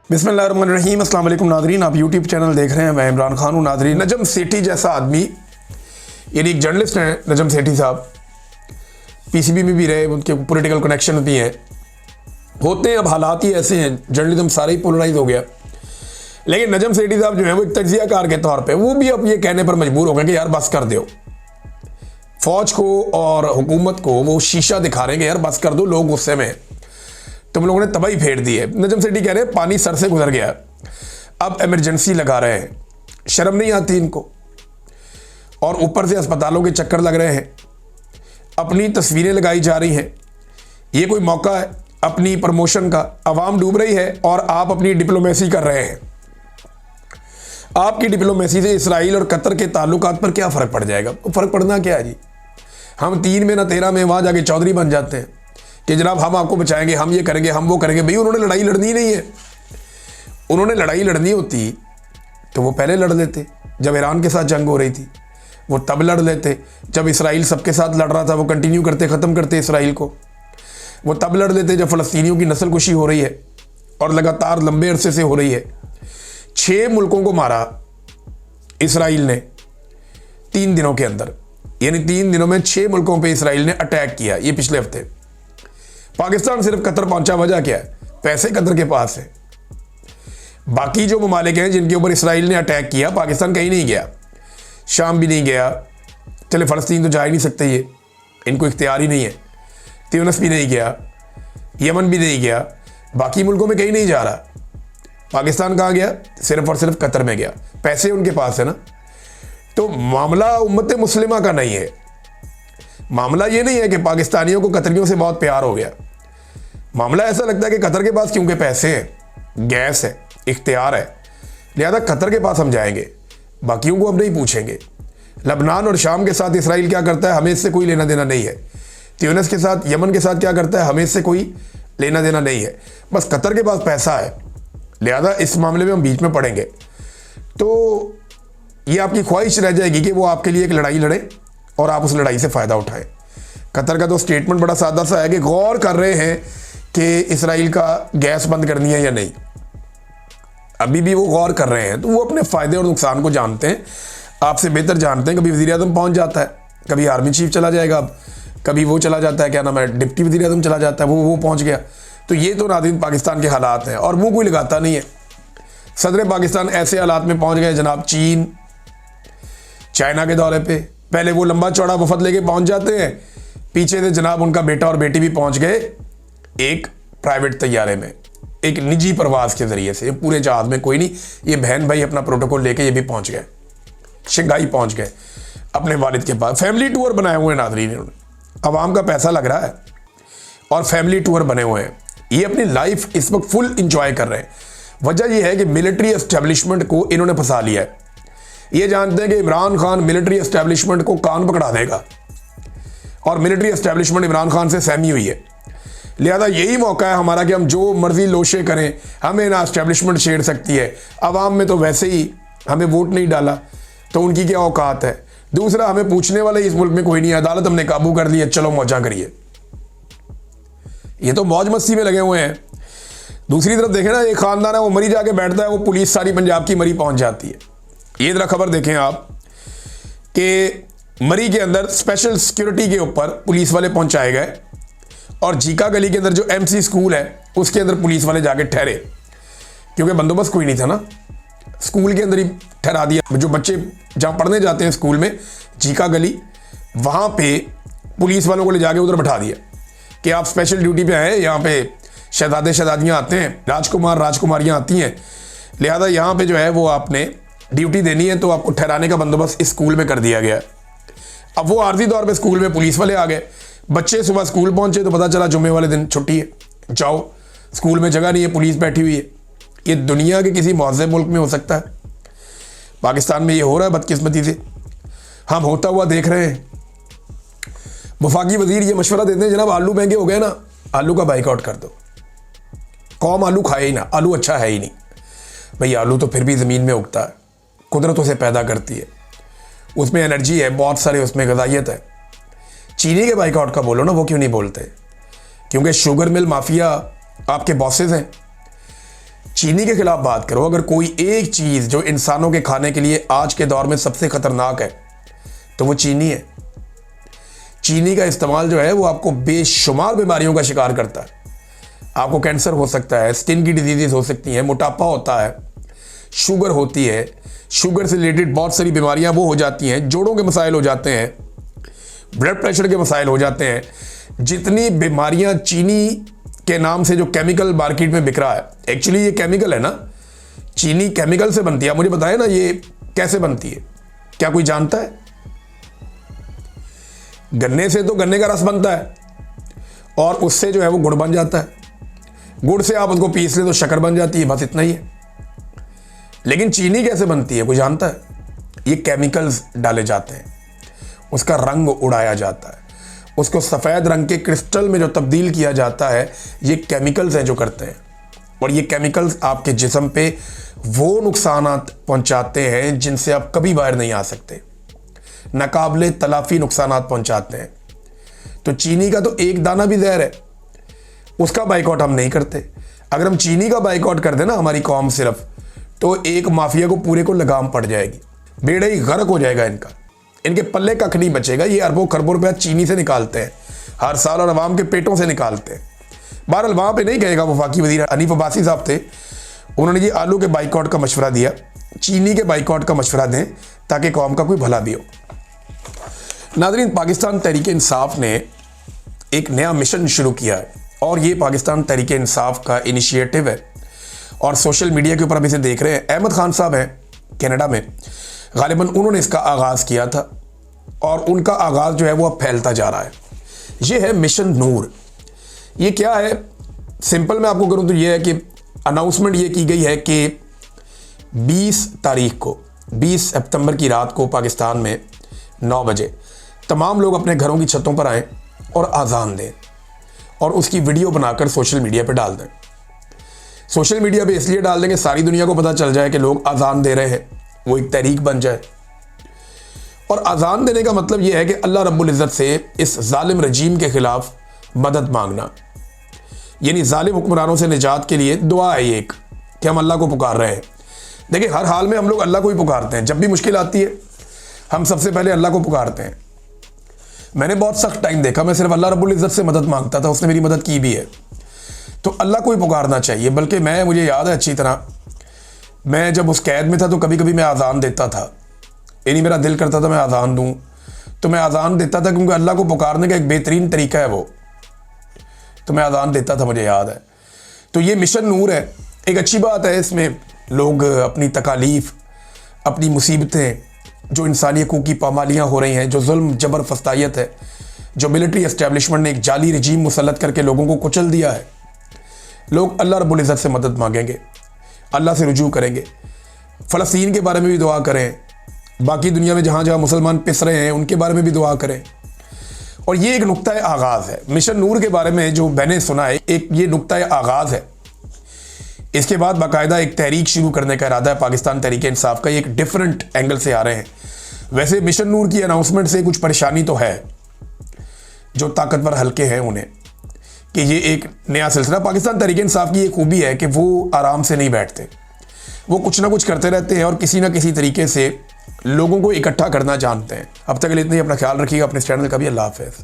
बिस्मिल्लाहिर्रहमानिर्रहीम। अस्सलाम वालेकुम नाज़रीन, आप यूट्यूब चैनल देख रहे हैं। मैं इमरान खान हूँ। नाज़रीन, नजम सेठी जैसा आदमी, यानी एक जर्नलिस्ट हैं नजम सेठी साहब, पीसीबी में भी रहे, उनके पॉलिटिकल कनेक्शन भी हैं, होते हैं। अब हालात ही ऐसे हैं, जर्नलिज्म सारा ही पोलराइज हो गया। लेकिन नजम सेठी साहब जो है वो एक तज्जियाकार के तौर पर वो भी अब ये कहने पर मजबूर हो गए कि यार बस कर दो। फौज को और हुकूमत को वो शीशा दिखा रहे हैं कि यार बस कर दो, लोग गुस्से में, तुम लोगों ने तबाही फेर दी है। नजम सेठी कह रहे हैं पानी सर से गुजर गया, अब इमरजेंसी लगा रहे हैं। शर्म नहीं आती इनको? और ऊपर से अस्पतालों के चक्कर लग रहे हैं, अपनी तस्वीरें लगाई जा रही हैं। ये कोई मौका है अपनी प्रमोशन का? आवाम डूब रही है और आप अपनी डिप्लोमेसी कर रहे हैं। आपकी डिप्लोमेसी से इसराइल और कतर के ताल्लुकात पर क्या फ़र्क पड़ जाएगा? फ़र्क पड़ना क्या है जी? हम 3 में ना 13 में वहाँ जाके चौधरी बन जाते हैं कि जनाब हम आपको बचाएंगे, हम ये करेंगे, हम वो करेंगे। भाई उन्होंने लड़ाई लड़नी नहीं है। उन्होंने लड़ाई लड़नी होती तो वो पहले लड़ लेते। जब ईरान के साथ जंग हो रही थी वो तब लड़ लेते। जब इसराइल सबके साथ लड़ रहा था वो कंटिन्यू करते, ख़त्म करते इसराइल को, वो तब लड़ लेते। जब फ़लस्तीनियों की नस्लकुशी हो रही है और लगातार लंबे अरसे से हो रही है, 6 मुल्कों को मारा इसराइल ने 3 दिनों के अंदर, यानी 3 दिनों में 6 मुल्कों पे इसराइल ने अटैक किया। ये पिछले हफ्ते पाकिस्तान सिर्फ कतर पहुंचा, वजह क्या है? पैसे कतर के पास है। बाकी जो ममालिक हैं जिनके ऊपर इसराइल ने अटैक किया, पाकिस्तान कहीं नहीं गया, शाम भी नहीं गया, चले फ़लस्तीन तो जा ही नहीं सकते, ये इनको इख्तियार ही नहीं है। त्यूनिस भी नहीं गया, यमन भी नहीं गया, बाकी मुल्कों में कहीं नहीं जा रहा। पाकिस्तान कहाँ गया? सिर्फ और सिर्फ कतर में गया। पैसे उनके पास है ना। तो मामला उम्मत मुस्लिमा का नहीं है। मामला ये नहीं है कि पाकिस्तानियों को कतरियों से बहुत प्यार हो गया। मामला ऐसा लगता है कि कतर के पास क्योंकि पैसे हैं, गैस है, इख्तियार है, लिहाजा कतर के पास हम जाएंगे, बाकियों को हम नहीं पूछेंगे। लबनान और शाम के साथ इसराइल क्या करता है, हमें इससे कोई लेना देना नहीं है। त्यूनिस के साथ, यमन के साथ क्या करता है, हमें इससे कोई लेना देना नहीं है। बस कतर के पास पैसा है, लिहाजा इस मामले में हम बीच में पड़ेंगे। तो ये आपकी ख्वाहिश रह जाएगी कि वो आपके लिए एक लड़ाई लड़े और आप उस लड़ाई से फ़ायदा उठाएं। कतर का तो स्टेटमेंट बड़ा सादा सा है कि गौर कर रहे हैं कि इसराइल का गैस बंद करनी है या नहीं। अभी भी वो गौर कर रहे हैं, तो वो अपने फ़ायदे और नुकसान को जानते हैं, आपसे बेहतर जानते हैं। कभी वज़ीर-ए-आज़म पहुँच जाता है, कभी आर्मी चीफ चला जाएगा, अब कभी वो चला जाता है, क्या नाम है, डिप्टी वज़ीर-ए-आज़म चला जाता है, वो पहुँच गया। तो ये तो नाज़रीन पाकिस्तान के हालात हैं और मुँह कोई लगाता नहीं है। सदर पाकिस्तान ऐसे हालात में पहुँच गए जनाब, चीन चाइना के दौरे पे, पहले वो लंबा चौड़ा वफद लेके पहुंच जाते हैं, पीछे से जनाब उनका बेटा और बेटी भी पहुंच गए एक प्राइवेट तैयारे में, एक निजी प्रवास के जरिए से। पूरे जहाज में कोई नहीं, ये बहन भाई अपना प्रोटोकॉल लेके ये भी पहुंच गए, शंघाई पहुंच गए अपने वालिद के पास। फैमिली टूर बनाए हुए हैं नाज़रीन इन्होंने, अवाम का पैसा लग रहा है और फैमिली टूर बने हुए हैं। ये अपनी लाइफ इस वक्त फुल इंजॉय कर रहे हैं। वजह यह है कि मिलिट्री एस्टेब्लिशमेंट को इन्होंने फंसा लिया है। ये जानते हैं कि इमरान खान मिलिट्री एस्टेब्लिशमेंट को कान पकड़ा देगा और मिलिट्री एस्टेब्लिशमेंट इमरान खान से सहमी हुई है। लिहाजा यही मौका है हमारा कि हम जो मर्जी लोशे करें, हमें ना एस्टेब्लिशमेंट छेड़ सकती है। अवाम में तो वैसे ही हमें वोट नहीं डाला तो उनकी क्या औकात है। दूसरा, हमें पूछने वाले इस मुल्क में कोई नहीं है, अदालत हमने काबू कर ली है, चलो मौजा करिए। ये तो मौज मस्ती में लगे हुए हैं। दूसरी तरफ देखें ना, एक खानदान है वो मरी जाके बैठता है, वो पुलिस सारी पंजाब की मरी पहुंच जाती है। ये जरा खबर देखें आप कि मरी के अंदर स्पेशल सिक्योरिटी के ऊपर पुलिस वाले पहुंचाए गए और जीका गली के अंदर जो एमसी स्कूल है उसके अंदर पुलिस वाले जाके ठहरे, क्योंकि बंदोबस्त कोई नहीं था ना, स्कूल के अंदर ही ठहरा दिया। जो बच्चे जहाँ पढ़ने जाते हैं स्कूल में, जीका गली, वहाँ पे पुलिस वालों को ले जाके उधर बैठा दिया कि आप स्पेशल ड्यूटी पे आए, यहाँ पे शहजादे शहजादियाँ आते हैं, राजकुमार राजकुमारियाँ आती हैं, लिहाजा यहाँ पे जो है वो आपने ड्यूटी देनी है, तो आपको ठहराने का बंदोबस्त इस स्कूल में कर दिया गया। अब वो आर्जी तौर पे स्कूल में पुलिस वाले आ गए, बच्चे सुबह स्कूल पहुंचे तो पता चला जुम्मे वाले दिन छुट्टी है, जाओ स्कूल में जगह नहीं है, पुलिस बैठी हुई है। ये दुनिया के किसी मुअज़्ज़ब मुल्क में हो सकता है? पाकिस्तान में ये हो रहा है बदकिस्मती से, हम होता हुआ देख रहे हैं। वफाकी वजीर ये मशवरा देते हैं, जनाब आलू महंगे हो गए ना, आलू का बाइकआउट कर दो, कौम आलू खाए ही ना, आलू अच्छा है ही नहीं। भाई आलू तो फिर भी ज़मीन में उगता है, कुदरत उसे पैदा करती है, उसमें एनर्जी है, बहुत सारे उसमें ग़िज़ाइयत है। चीनी के बाइकआउट का बोलो ना, वो क्यों नहीं बोलते? क्योंकि शुगर मिल माफिया आपके बॉसेस हैं, चीनी के खिलाफ बात करो, अगर कोई एक चीज़ जो इंसानों के खाने के लिए आज के दौर में सबसे खतरनाक है तो वो चीनी है। चीनी का इस्तेमाल जो है वो आपको बेशुमार बीमारियों का शिकार करता है। आपको कैंसर हो सकता है, स्किन की डिजीजेज हो सकती हैं, मोटापा होता है, शुगर होती है, शुगर से रिलेटेड बहुत सारी बीमारियां वो हो जाती हैं, जोड़ों के मसाइल हो जाते हैं, ब्लड प्रेशर के मसाइल हो जाते हैं। जितनी बीमारियां चीनी के नाम से जो केमिकल मार्केट में बिक रहा है, एक्चुअली ये केमिकल है ना, चीनी केमिकल से बनती है। आप मुझे बताएं ना ये कैसे बनती है, क्या कोई जानता है? गन्ने से तो गन्ने का रस बनता है और उससे जो है वो गुड़ बन जाता है। गुड़ से आप उसको पीस लें तो शक्कर बन जाती है, बस इतना ही है। लेकिन चीनी कैसे बनती है कोई जानता है? ये केमिकल्स डाले जाते हैं, उसका रंग उड़ाया जाता है, उसको सफ़ेद रंग के क्रिस्टल में जो तब्दील किया जाता है, ये केमिकल्स हैं जो करते हैं। और ये केमिकल्स आपके जिस्म पे वो नुकसानात पहुंचाते हैं जिनसे आप कभी बाहर नहीं आ सकते, नाकाबिले तलाफी नुकसानात पहुंचाते हैं। तो चीनी का तो एक दाना भी जहर है, उसका बाइकआउट हम नहीं करते। अगर हम चीनी का बाइकआउट कर दें ना हमारी कौम सिर्फ, तो एक माफिया को पूरे को लगाम पड़ जाएगी, बेड़ा ही गर्क हो जाएगा इनका, इनके पल्ले कख नहीं बचेगा। ये अरबों खरबों रुपया चीनी से निकालते हैं हर साल और अवाम के पेटों से निकालते हैं। बहरहाल वहाँ पे नहीं कहेगा, वफाकी वजीर हनीफ अब्बासी साहब थे, उन्होंने जी आलू के बाइकआउट का मशवरा दिया, चीनी के बाइकआउट का मशवरा दें ताकि कौम का कोई भला भी हो। नाज़रीन, पाकिस्तान तहरीक इंसाफ ने एक नया मिशन शुरू किया है और ये पाकिस्तान तहरीक इंसाफ का इनिशिएटिव है और सोशल मीडिया के ऊपर हम इसे देख रहे हैं। अहमद खान साहब हैं कनाडा में, गालिबन उन्होंने इसका आगाज़ किया था और उनका आगाज़ जो है वो अब फैलता जा रहा है। ये है मिशन नूर। ये क्या है, सिंपल मैं आपको करूँ तो ये है कि अनाउंसमेंट ये की गई है कि 20 तारीख को, 20 सितंबर की रात को पाकिस्तान में 9 बजे तमाम लोग अपने घरों की छतों पर आएँ और आज़ान दें और उसकी वीडियो बनाकर सोशल मीडिया पर डाल दें। सोशल मीडिया पे इसलिए डाल देंगे सारी दुनिया को पता चल जाए कि लोग आज़ान दे रहे हैं, वो एक तहरीक बन जाए। और आज़ान देने का मतलब ये है कि अल्लाह रब्बुल इज़्ज़त से इस जालिम रजीम के ख़िलाफ़ मदद मांगना, यानी जालिम हुक्मरानों से निजात के लिए दुआ है ये एक, कि हम अल्लाह को पुकार रहे हैं। देखिए, हर हाल में हम लोग अल्लाह को ही पुकारते हैं। जब भी मुश्किल आती है हम सबसे पहले अल्लाह को पुकारते हैं। मैंने बहुत सख्त टाइम देखा, मैं सिर्फ अल्लाह रब्बुल इज़्ज़त से मदद मांगता था, उसने मेरी मदद की भी है। तो अल्लाह को ही पुकारना चाहिए। बल्कि मुझे याद है अच्छी तरह, मैं जब उस कैद में था तो कभी कभी मैं आज़ान देता था, यानी मेरा दिल करता था मैं आज़ान दूँ तो मैं आज़ान देता था, क्योंकि अल्लाह को पुकारने का एक बेहतरीन तरीका है वो, तो मैं आज़ान देता था, मुझे याद है। तो ये मिशन नूर है, एक अच्छी बात है। इसमें लोग अपनी तकालीफ, अपनी मुसीबतें, जो इंसानी हकूक़ की पामालियाँ हो रही हैं, जो जुल्म जबर फस्तायत है, जो मिलिट्री एस्टेब्लिशमेंट ने एक जाली रजीम मुसल्लत करके लोगों को कुचल दिया है, लोग अल्लाह रब्बुल इज़्ज़त से मदद मांगेंगे, अल्लाह से रुजू करेंगे। फ़लस्तीन के बारे में भी दुआ करें, बाकी दुनिया में जहाँ जहाँ मुसलमान पिस रहे हैं उनके बारे में भी दुआ करें। और ये एक नुक्ता आगाज़ है मिशन नूर के बारे में जो मैंने सुना है, एक ये नुक्ता आगाज़ है। इसके बाद बाकायदा एक तहरीक शुरू करने का इरादा है पाकिस्तान तहरीक इंसाफ का। ये एक डिफरेंट एंगल से आ रहे हैं। वैसे मिशन नूर की अनाउंसमेंट से कुछ परेशानी तो है, जो ताकतवर हल्के हैं उन्हें, कि ये एक नया सिलसिला। पाकिस्तान तहरीक इंसाफ की ये खूबी है कि वो आराम से नहीं बैठते, वो कुछ ना कुछ करते रहते हैं और किसी ना किसी तरीके से लोगों को इकट्ठा करना जानते हैं। अब तक के लिए इतना ही, अपना ख्याल रखिएगा, अपने चैनल का भी। अल्लाह हाफ़िज़।